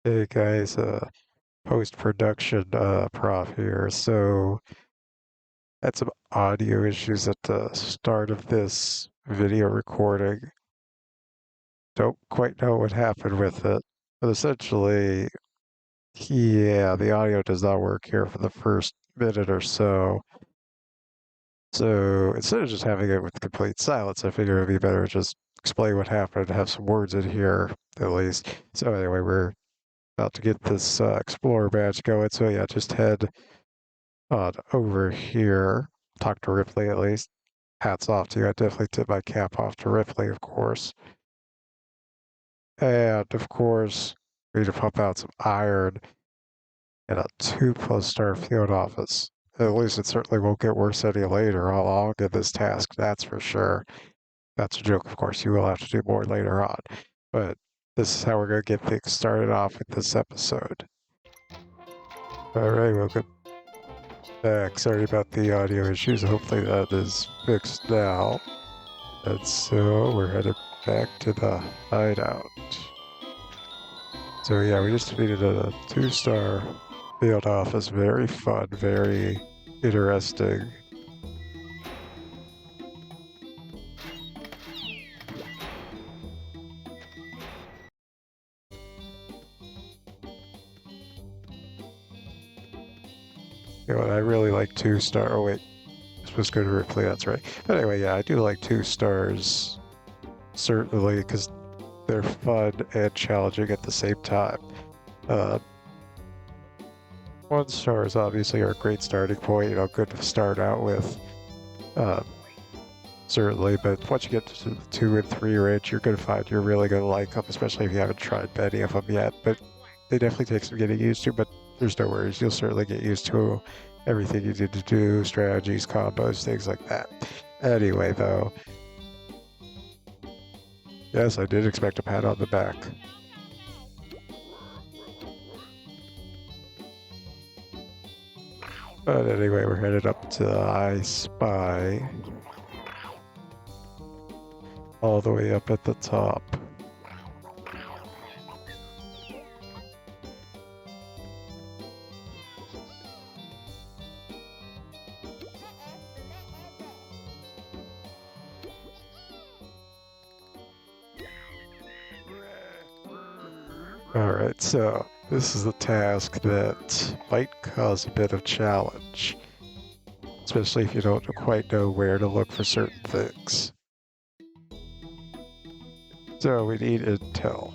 Hey guys, post-production prof here. So, had some audio issues at the start of this video recording. Don't quite know what happened with it, but essentially, yeah, the audio does not work here for the first minute or so. So instead of just having it with complete silence, I figured it'd be better to just explain what happened, have some words in here at least. So anyway, we're about to get this Explorer badge going. So yeah, just head over here. Talk to Ripley at least. Hats off to you. I definitely tip my cap off to Ripley, of course. And of course, we need to pump out some iron in a 2+ star field office. At least it certainly won't get worse any later. I'll get this task, that's for sure. That's a joke, of course. You will have to do more later on. But this is how we're going to get things started off with this episode. Alright, welcome back. Sorry about the audio issues. Hopefully that is fixed now. And so we're headed back to the hideout. So yeah, we just needed a 2-star field office. Very fun, very interesting. You know, and I really like 2-star. Oh wait, I'm supposed to go to Ripley. That's right. But anyway, yeah, I do like 2 stars certainly because they're fun and challenging at the same time. 1 star is obviously our great starting point. You know, good to start out with. Certainly, but once you get to the 2 and 3 range, you're going to find you're really going to like them, especially if you haven't tried many of them yet. But they definitely take some getting used to, but there's no worries. You'll certainly get used to everything you need to do, strategies, combos, things like that. Anyway, though, yes, I did expect a pat on the back. But anyway, we're headed up to I Spy. All the way up at the top. Alright, so this is a task that might cause a bit of challenge, especially if you don't quite know where to look for certain things. So we need intel,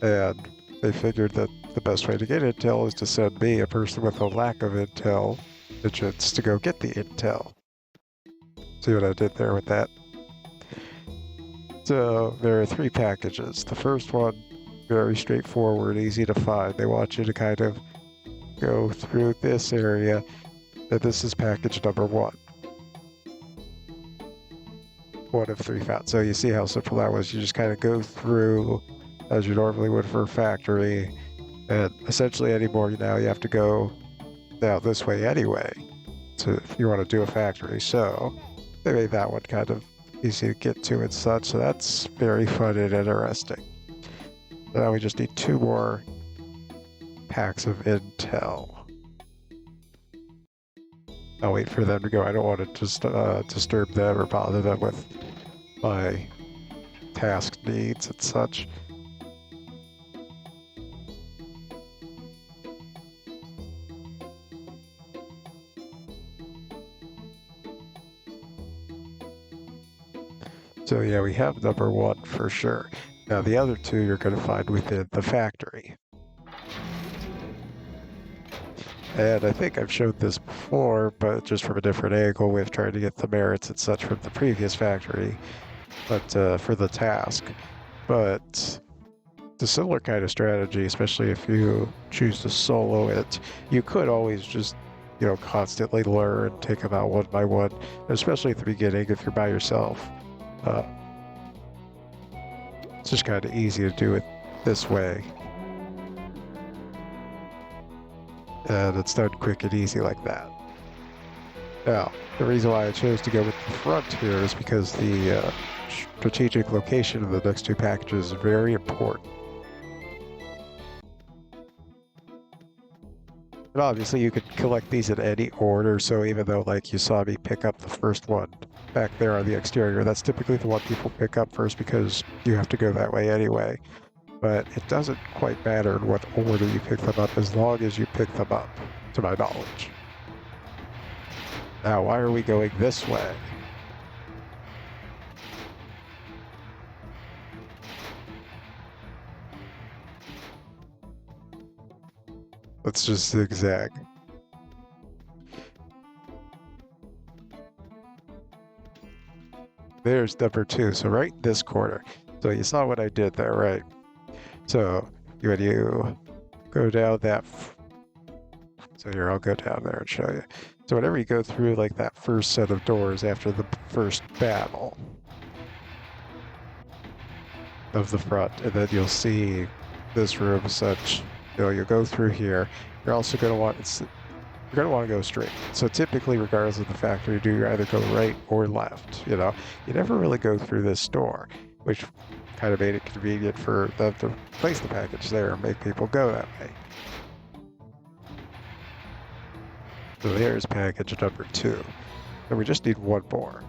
and they figured that the best way to get intel is to send me, a person with a lack of intel, digits to go get the intel. See what I did there with that? So there are 3 packages. The first one, very straightforward, easy to find. They want you to kind of go through this area, and this is package number 1. 1 of 3 found. So you see how simple that was. You just kind of go through as you normally would for a factory, and essentially anymore now you have to go down this way anyway if you want to do a factory. So they made that one kind of easy to get to and such, so that's very fun and interesting. Now we just need 2 more packs of intel. I'll wait for them to go. I don't want to just disturb them or bother them with my task needs and such. So yeah, we have number 1 for sure. Now the other 2 you're going to find within the factory. And I think I've showed this before, but just from a different angle with trying to get the merits and such from the previous factory, but for the task. But it's a similar kind of strategy, especially if you choose to solo it. You could always just, you know, constantly learn, take them out one by one, especially at the beginning if you're by yourself. It's just kind of easy to do it this way. And it's done quick and easy like that. Now, the reason why I chose to go with the front here is because the strategic location of the next 2 packages is very important. But obviously you could collect these in any order, so even though like you saw me pick up the first one back there on the exterior, that's typically the one people pick up first because you have to go that way anyway. But it doesn't quite matter in what order you pick them up as long as you pick them up, to my knowledge. Now, why are we going this way? Let's just zigzag. There's number 2, so right in this corner. So you saw what I did there, right? So when you go down that, so here, I'll go down there and show you. So whenever you go through like that first set of doors after the first battle of the front, and then you'll see this room such, you'll go through here. You're also going to want, you're going to want to go straight. So typically, regardless of the factory you do, you either go right or left, you know? You never really go through this door, which kind of made it convenient for them to place the package there and make people go that way. So there's package number 2. And we just need one more.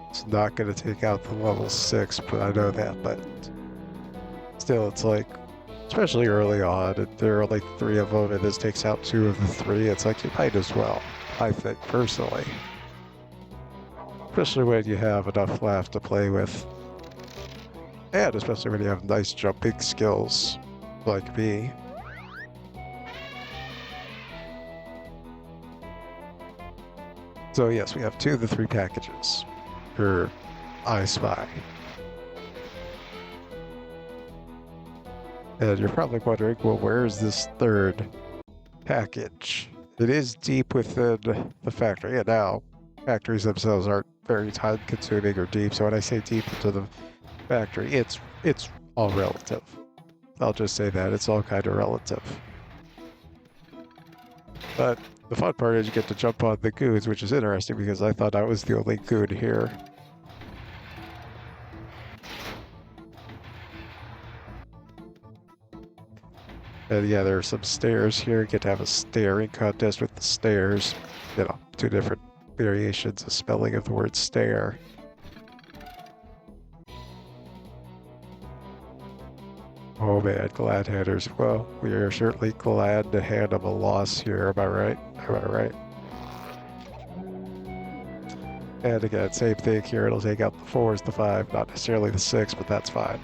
It's not going to take out the level 6, but I know that, but still, it's like, especially early on, and there are like 3 of them, and this takes out 2 of the 3, it's like you might as well, I think, personally. Especially when you have enough left to play with. And especially when you have nice jumping skills, like me. So yes, we have 2 of the 3 packages for I Spy. And you're probably wondering, well, where is this 3rd package? It is deep within the factory, and now factories themselves aren't very time-consuming or deep, so when I say deep into the factory, it's all relative. I'll just say that, it's all kind of relative. But the fun part is you get to jump on the goons, which is interesting because I thought I was the only goon here. And yeah, there are some stairs here. You get to have a staring contest with the stairs. You know, 2 different variations of spelling of the word stair. Oh man, glad headers. Well, we are certainly glad to hand them a loss here. Am I right? Am I right? And again, same thing here. It'll take out the 4s, the 5, not necessarily the 6, but that's fine.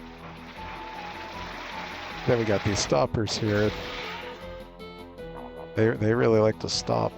Then we got these stoppers here. They really like to stop.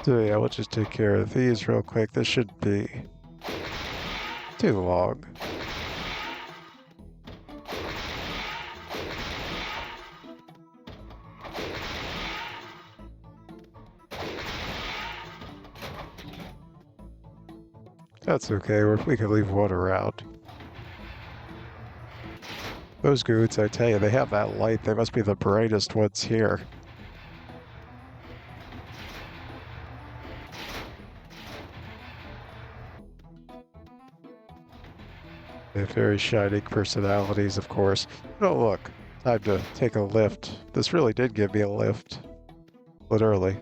So yeah, we'll just take care of these real quick. This shouldn't be too long. That's okay, we can leave one around. Those goons, I tell you, they have that light. They must be the brightest ones here. They have very shining personalities, of course. Oh, look, time to take a lift. This really did give me a lift. Literally.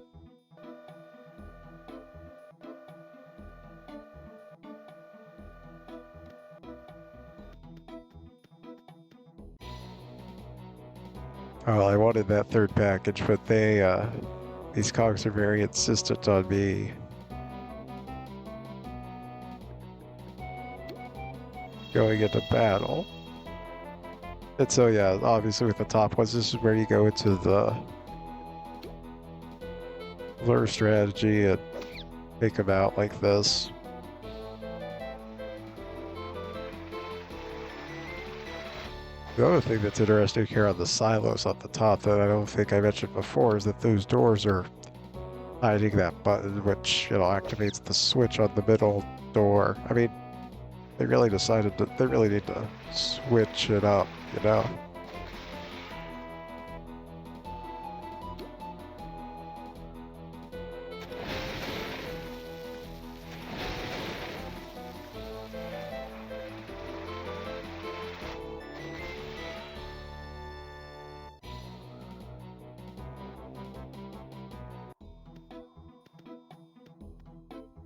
Oh, I wanted that 3rd package, but these cogs are very insistent on me going into battle. And so yeah, obviously with the top ones, this is where you go into the lure strategy and take them out like this. The other thing that's interesting here on the silos on the top that I don't think I mentioned before is that those doors are hiding that button, which, you know, activates the switch on the middle door. I mean, they really decided that they really need to switch it up, you know?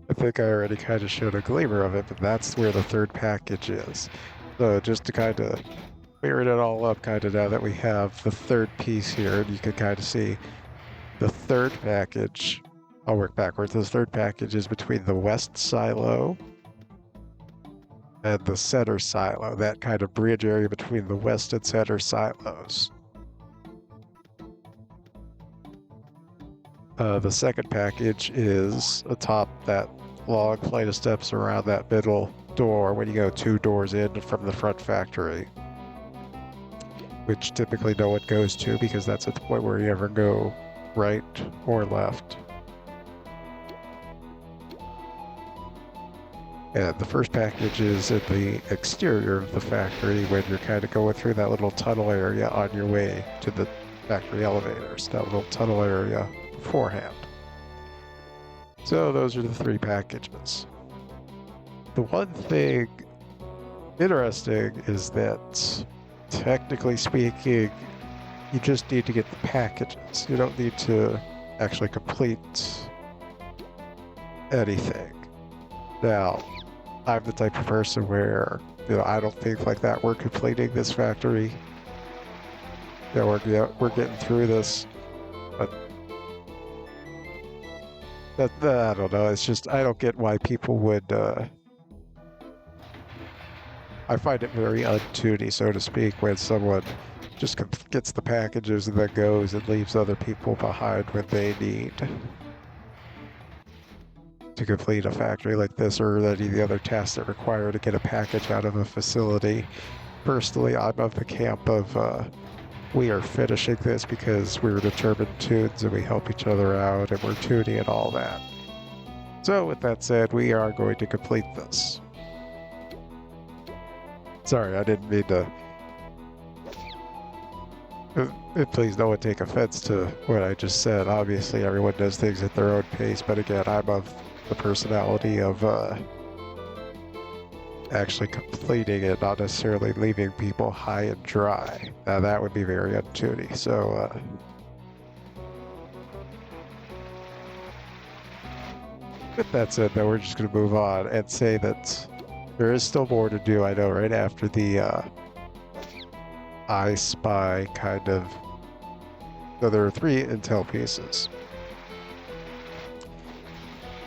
I think I already kind of showed a glimmer of it, but that's where the third package is. So just to kind of clear it all up, kind of now that we have the third piece here, and you can kind of see the third package. I'll work backwards. The third package is between the west silo and the center silo, that kind of bridge area between the west and center silos. The second package is atop that long flight of steps around that middle door when you go 2 doors in from the front factory, which typically no one goes to because that's at the point where you ever go right or left. And the first package is in the exterior of the factory when you're kind of going through that little tunnel area on your way to the factory elevators, that little tunnel area beforehand. So those are the 3 packages. The one thing interesting is that, technically speaking, you just need to get the packages. You don't need to actually complete anything. Now, I'm the type of person where, you know, I don't think like that. We're completing this factory. Yeah, we're getting through this, but I don't know. It's just I don't get why people would. I find it very untuny, so to speak, when someone just gets the packages and then goes and leaves other people behind when they need to complete a factory like this or any of the other tasks that require to get a package out of a facility. Personally, I'm of the camp of we are finishing this because we're determined tunes and we help each other out and we're tuning and all that. So with that said, we are going to complete this. Sorry, I didn't mean to... Please no one take offense to what I just said. Obviously, everyone does things at their own pace, but again, I'm of the personality of actually completing it, not necessarily leaving people high and dry. Now that would be very untuny. So with that said, though, we're just going to move on and say that there is still more to do. I know right after the I Spy kind of... So there are 3 intel pieces.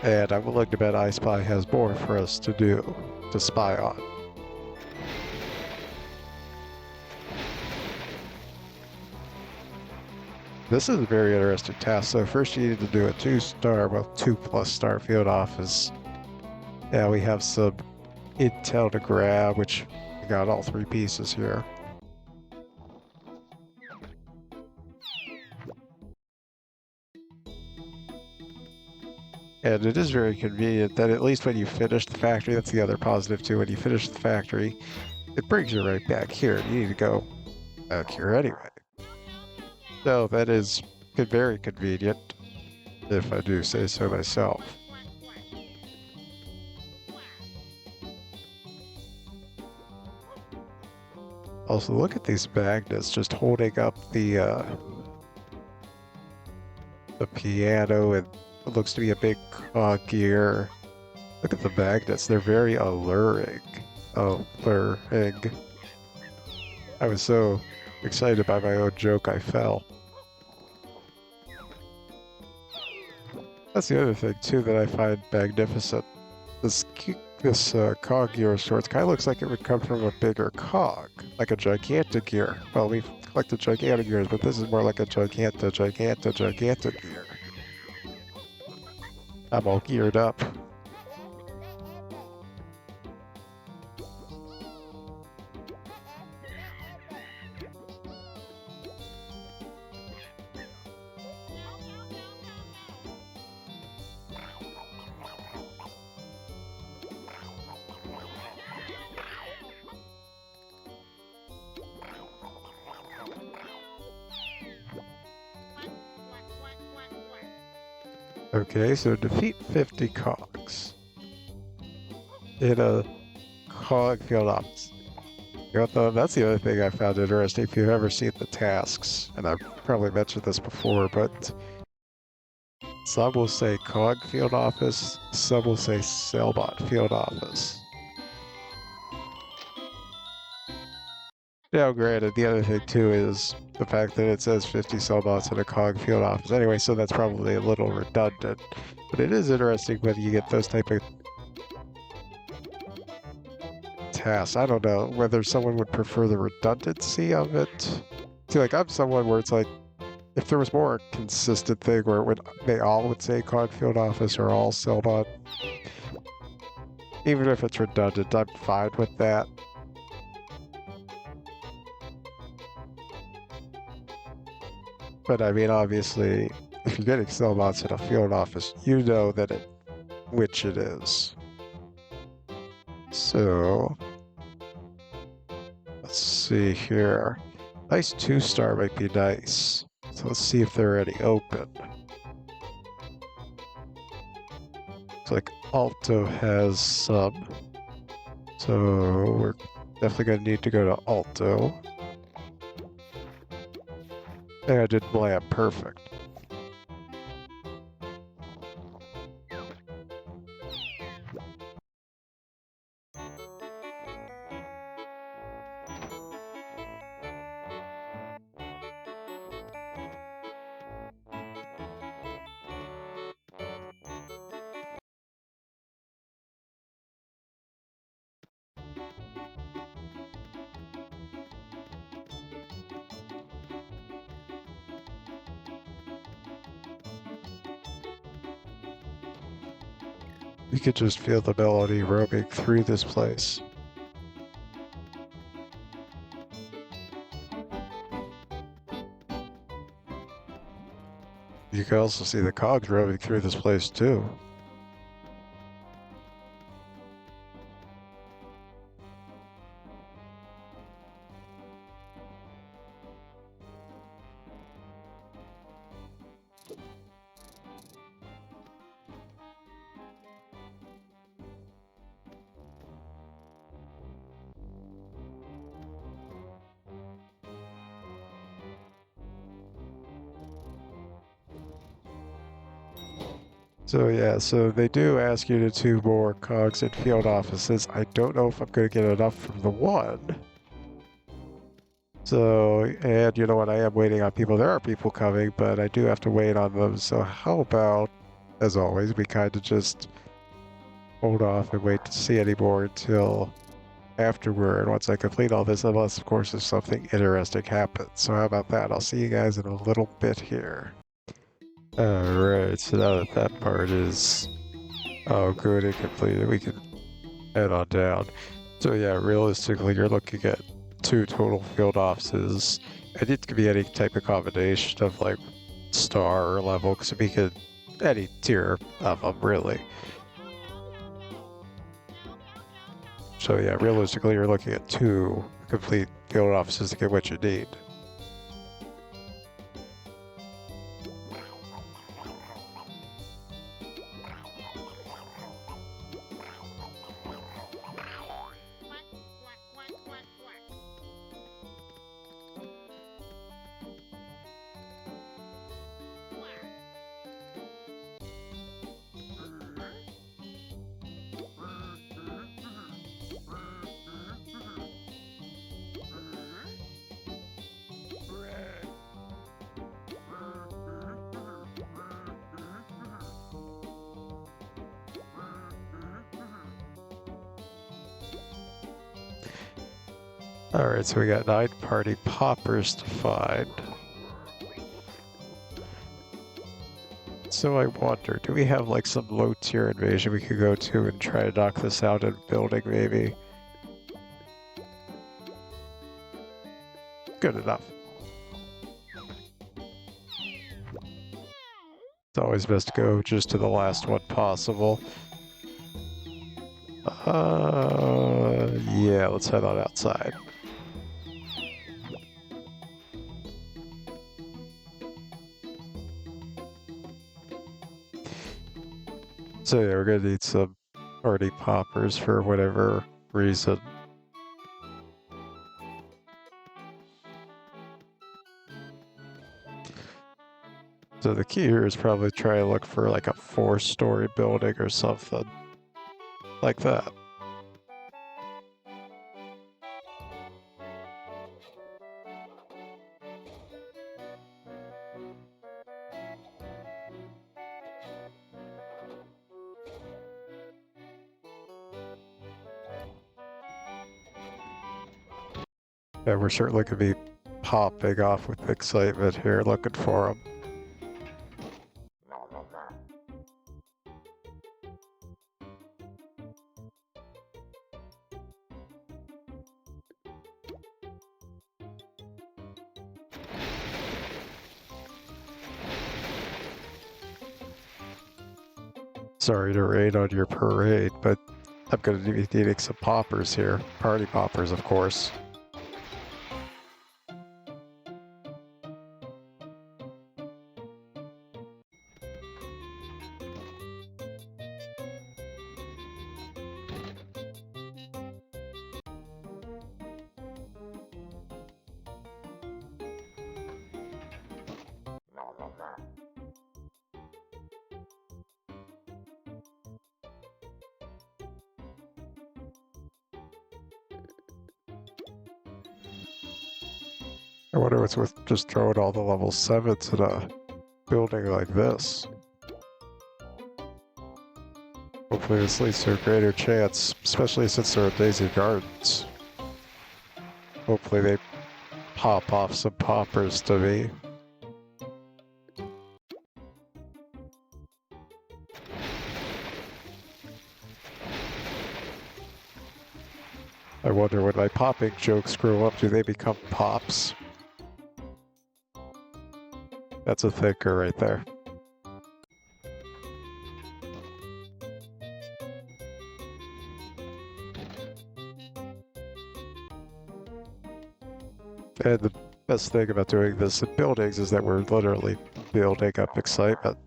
And I'm willing to bet I Spy has more for us to do, to spy on. This is a very interesting task. So first you need to do a 2-star, well, 2+ star field office. Yeah, we have some intel to grab, which we got all 3 pieces here. And it is very convenient that at least when you finish the factory, that's the other positive too, when you finish the factory, it brings you right back here. You need to go back here anyway. So that is very convenient, if I do say so myself. Also, look at these magnets just holding up the piano, and it looks to be a big gear. Look at the magnets, they're very alluring. Alluring. I was so excited by my own joke, I fell. That's the other thing, too, that I find magnificent. This cog gear of sorts kind of looks like it would come from a bigger cog, like a gigantic gear. Well, we've collected gigantic gears, but this is more like a gigantic gear. I'm all geared up. Okay, so defeat 50 cogs in a cog field ops. That's the other thing I found interesting. If you've ever seen the tasks, and I've probably mentioned this before, but some will say cog field office, some will say Cellbot field office. Now, granted, the other thing too is the fact that it says 50 Cellbots in a cog field office. Anyway, so that's probably a little redundant, but it is interesting when you get those type of tasks. I don't know whether someone would prefer the redundancy of it. See, like I'm someone where it's like, if there was more consistent thing where they all would say cog field office or all Cellbot, even if it's redundant, I'm fine with that. But I mean, obviously, if you're getting Cellbots in a field office, you know which it is. So, let's see here. Nice 2-star might be nice. So let's see if there are any open. Looks like Alto has some. So we're definitely going to need to go to Alto. And I did Blam, perfect. You could just feel the melody roaming through this place. You can also see the cogs roaming through this place too. So yeah, so they do ask you to do more cogs in field offices. I don't know if I'm going to get enough from the one. So, and you know what, I am waiting on people. There are people coming, but I do have to wait on them. So how about, as always, we kind of just hold off and wait to see any more until afterward, once I complete all this, unless, of course, if something interesting happens. So how about that? I'll see you guys in a little bit here. Alright, so now that that part is good and completed, we can head on down. So yeah, realistically, you're looking at 2 total field offices, and it could be any type of combination of like star or level, because we could any tier of them really. So yeah, realistically, you're looking at 2 complete field offices to get what you need. Alright, so we got 9 party poppers to find. So I wonder, do we have like some low tier invasion we could go to and try to knock this out in building maybe? Good enough. It's always best to go just to the last one possible. Yeah, let's head on outside. So yeah, we're gonna need some party poppers for whatever reason. So the key here is probably try to look for like a 4-story building or something like that. Yeah, we're certainly gonna be popping off with excitement here, looking for them. Sorry to rain on your parade, but I'm gonna be needing some poppers here. Party poppers, of course. I wonder what's with just throwing all the level 7s in a building like this. Hopefully this leads to a greater chance, especially since they're in Daisy Gardens. Hopefully they pop off some poppers to me. I wonder when my popping jokes grow up, do they become pops? That's a thinker right there. And the best thing about doing this in buildings is that we're literally building up excitement.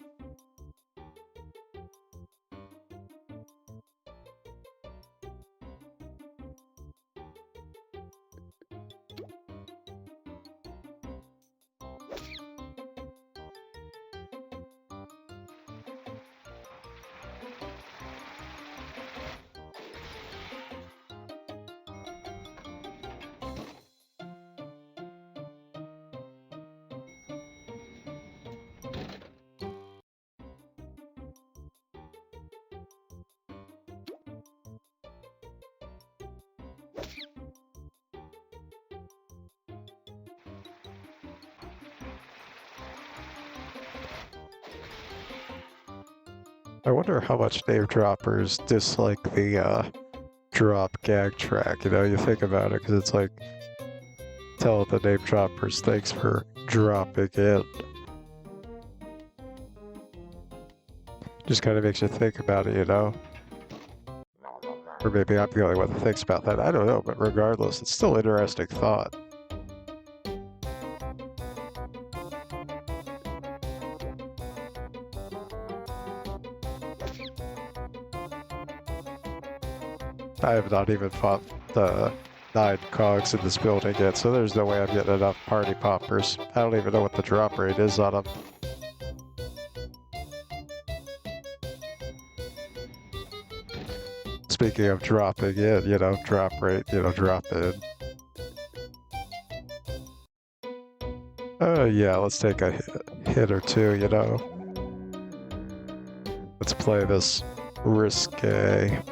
I wonder how much name droppers dislike the drop gag track. You know, you think about it, because it's like, tell the name droppers thanks for dropping in. Just kind of makes you think about it, you know? Or maybe I'm the only one that thinks about that. I don't know, but regardless, it's still an interesting thought. I have not even fought the 9 cogs in this building yet, so there's no way I'm getting enough party poppers. I don't even know what the drop rate is on them. Speaking of dropping in, you know, drop rate, you know, drop in. Yeah, let's take a hit or two, you know. Let's play this risque.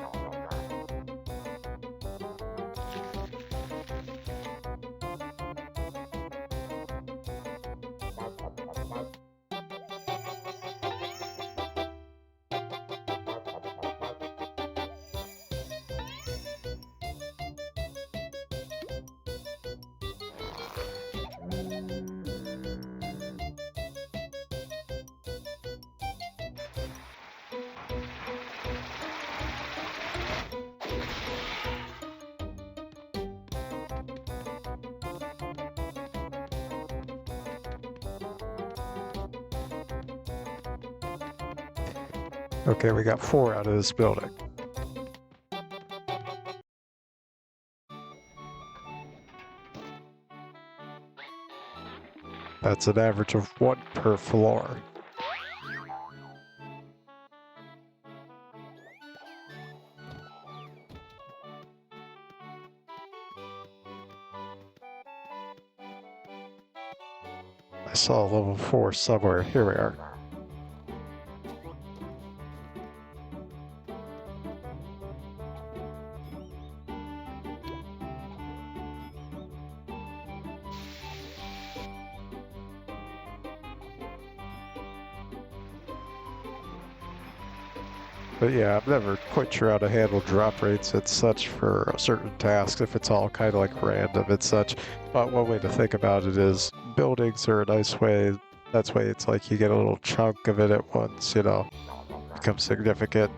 Okay, we got 4 out of this building. That's an average of 1 per floor. I saw level 4 somewhere. Here we are. But yeah, I'm never quite sure how to handle drop rates and such for certain tasks if it's all kind of like random and such. But one way to think about it is buildings are a nice way. That's why it's like you get a little chunk of it at once, you know, becomes significant.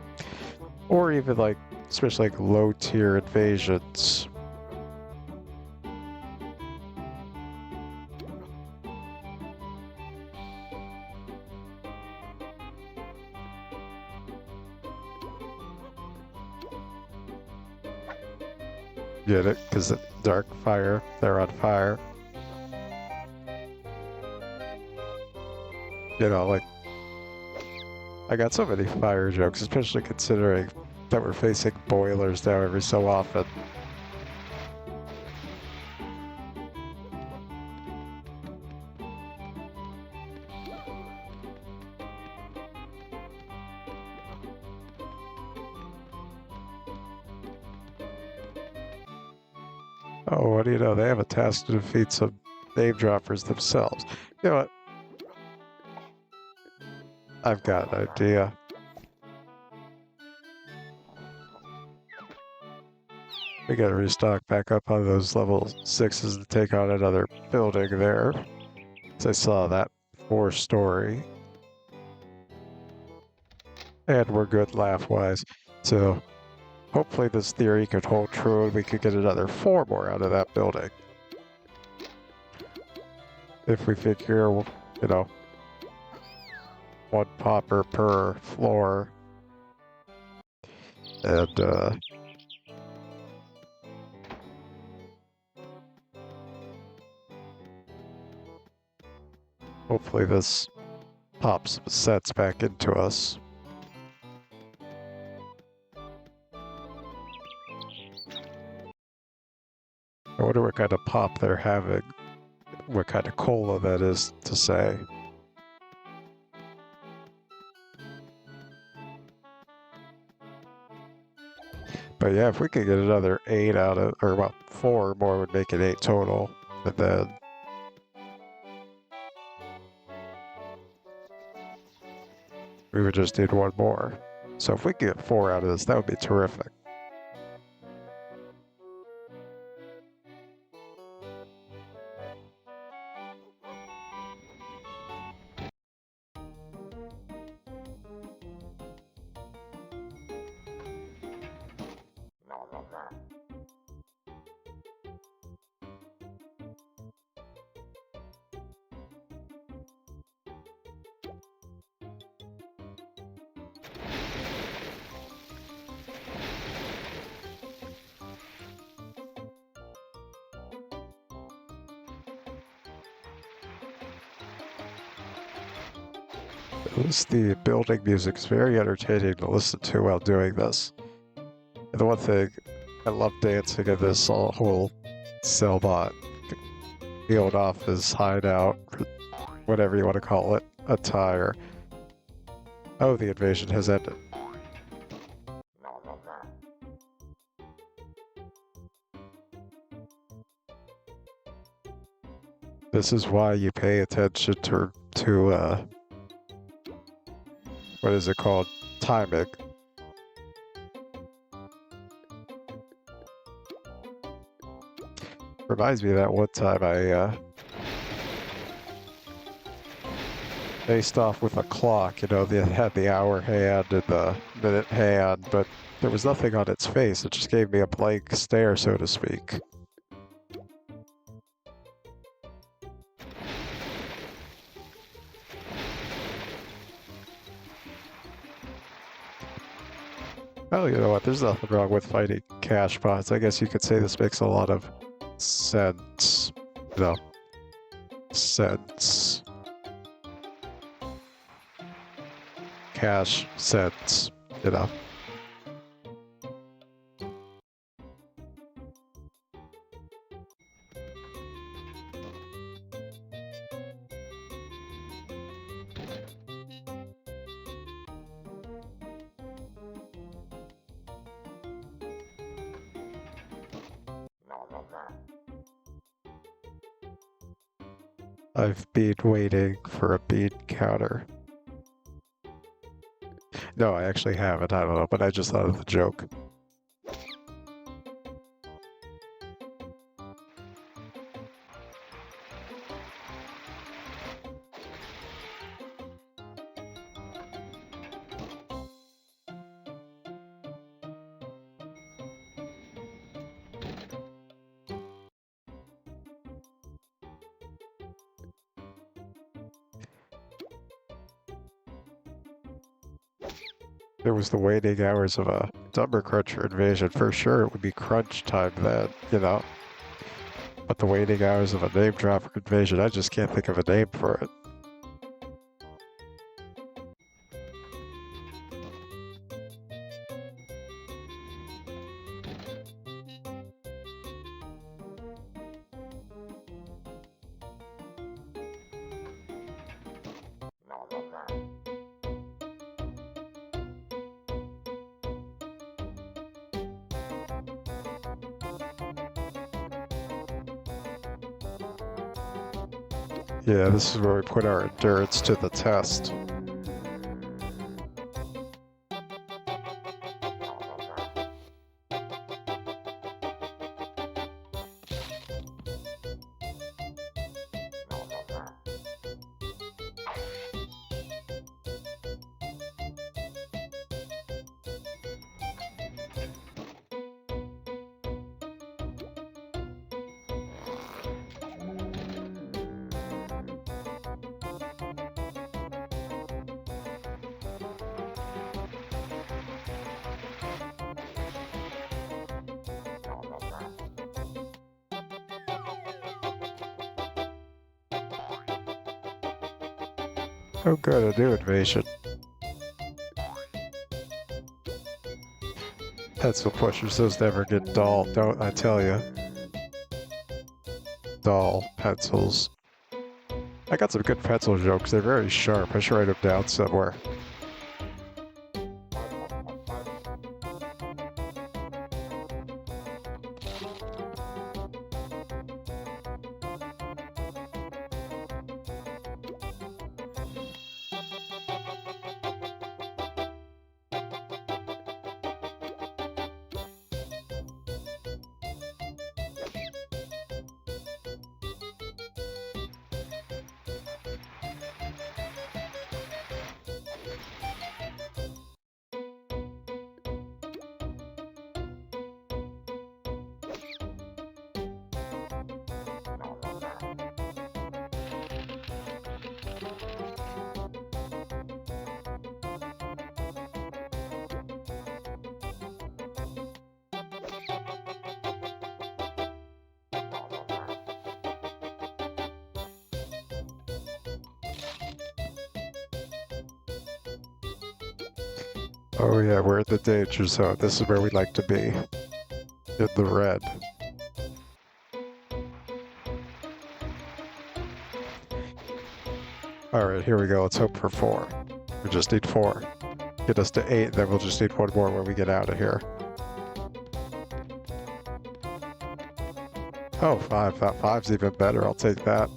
Or even like, especially like low tier invasions. Get it? Because dark fire, they're on fire. You know, like, I got so many fire jokes, especially considering that we're facing boilers now every so often. Oh, what do you know? They have a task to defeat some name droppers themselves. You know what? I've got an idea. We gotta restock back up on those level 6s to take on another building there. So I saw that 4-story. And we're good laugh-wise. So hopefully this theory could hold true and we could get another 4 more out of that building. If we figure, you know, 1 popper per floor. And, hopefully this pops some sets back into us. I wonder what kind of pop they're having. What kind of cola that is to say. But yeah, if we could get another 8 out of, or well, 4 more would make it 8 total. And then we would just need 1 more. So if we could get 4 out of this, that would be terrific. At least the building music is very entertaining to listen to while doing this. And the one thing, I love dancing in this whole Cellbot peeled off his hideout, whatever you want to call it, attire. Oh, the invasion has ended. This is why you pay attention to what is it called? Timing. Reminds me of that one time I faced off with a clock, you know, that had the hour hand and the minute hand, but there was nothing on its face. It just gave me a blank stare, so to speak. Oh, you know what? There's nothing wrong with fighting cash pots. I guess you could say this makes a lot of sense. No. Sense. Cash sense. You know. I've been waiting for a bean counter. No, I actually haven't. I don't know, but I just thought of the joke. It was the waiting hours of a Dumber Cruncher invasion. For sure, it would be crunch time then, you know? But the waiting hours of a name dropper invasion, I just can't think of a name for it. Yeah, this is where we put our endurance to the test. Oh good, a new invasion. Pencil pushers, those never get dull, don't I tell you. Dull pencils. I got some good pencil jokes, they're very sharp. I should write them down somewhere. Oh yeah, we're in the danger zone. This is where we like to be. In the red. Alright, here we go. Let's hope for 4. We just need 4. Get us to 8, then we'll just need 1 more when we get out of here. Oh, 5. That 5's even better. I'll take that.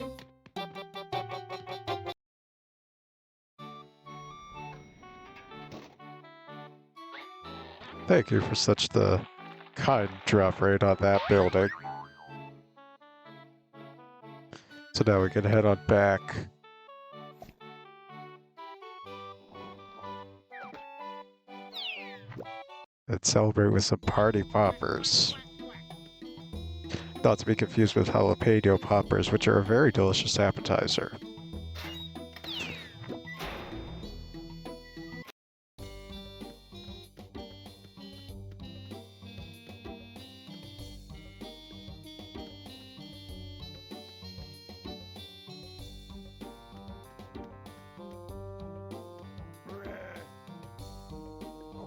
Thank you for such the kind drop rate on that building. So now we can head on back. And celebrate with some party poppers. Not to be confused with jalapeno poppers, which are a very delicious appetizer.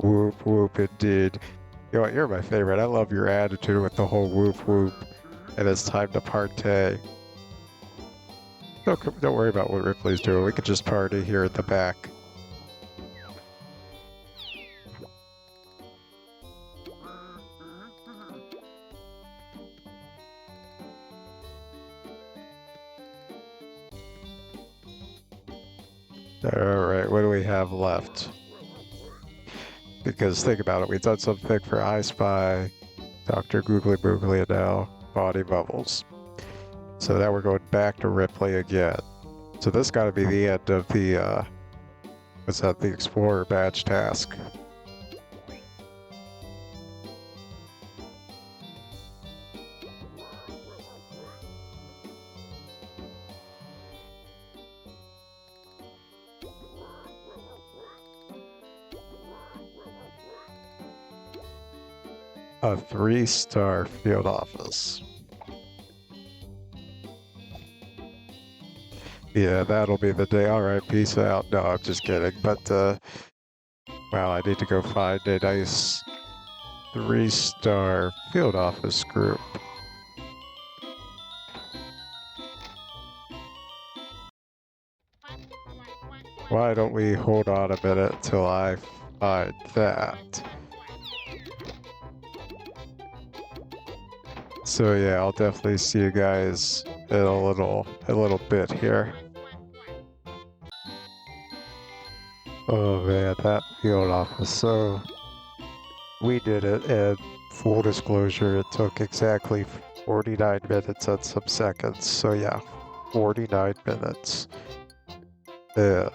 Whoop whoop indeed. You know what, you're my favorite. I love your attitude with the whole whoop whoop. And it's time to partay. Don't worry about what Ripley's doing. We could just party here at the back. Alright, what do we have left? Because think about it, we've done something for I Spy, Dr. Googly Boogly, and now Body Bubbles. So now we're going back to Ripley again. So this got to be the end of the, what's that, the Explorer badge task. A 3-star field office. Yeah, that'll be the day. Alright, peace out. No, I'm just kidding. But, wow, I need to go find a nice 3-star field office group. Why don't we hold on a minute till I find that? So yeah, I'll definitely see you guys in a little bit here. Oh man, that field office. So we did it, and full disclosure, it took exactly 49 minutes and some seconds. So yeah, 49 minutes. And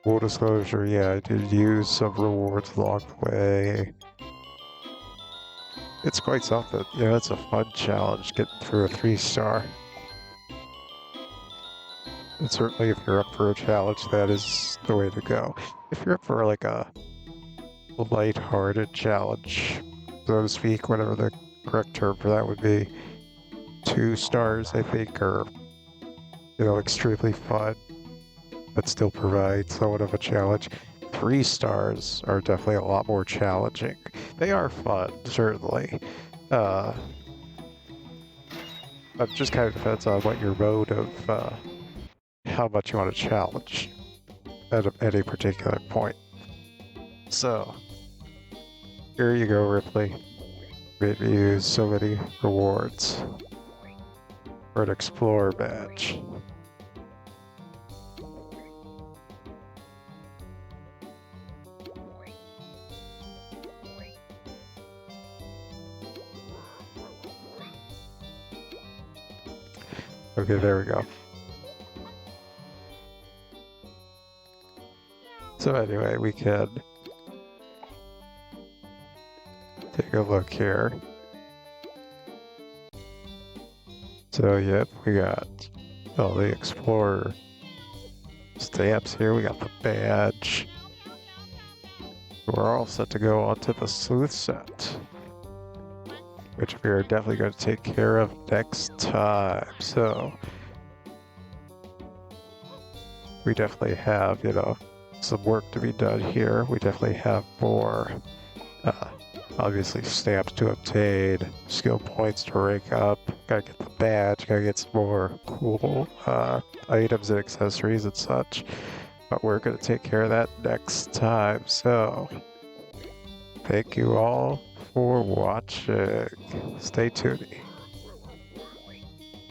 full disclosure, yeah, I did use some rewards along the way. It's quite something. Yeah, it's a fun challenge getting through a 3-star. And certainly if you're up for a challenge, that is the way to go. If you're up for like a light-hearted challenge, so to speak, whatever the correct term for that would be, 2 stars, I think, are, you know, extremely fun, but still provide somewhat of a challenge. 3 stars are definitely a lot more challenging. They are fun, certainly. But it just kind of depends on what your mode of how much you want to challenge at any particular point. So, here you go, Ripley. Made me use so many rewards for an Explorer badge. Okay, there we go. So anyway, we can take a look here. So yep, we got all the Explorer stamps here. We got the badge. We're all set to go onto the sleuth set, which we are definitely going to take care of next time. So we definitely have, you know, some work to be done here. We definitely have more, obviously, stamps to obtain, skill points to rank up. Gotta get the badge, gotta get some more cool items and accessories and such. But we're gonna take care of that next time. So thank you all for watching. Stay tuned.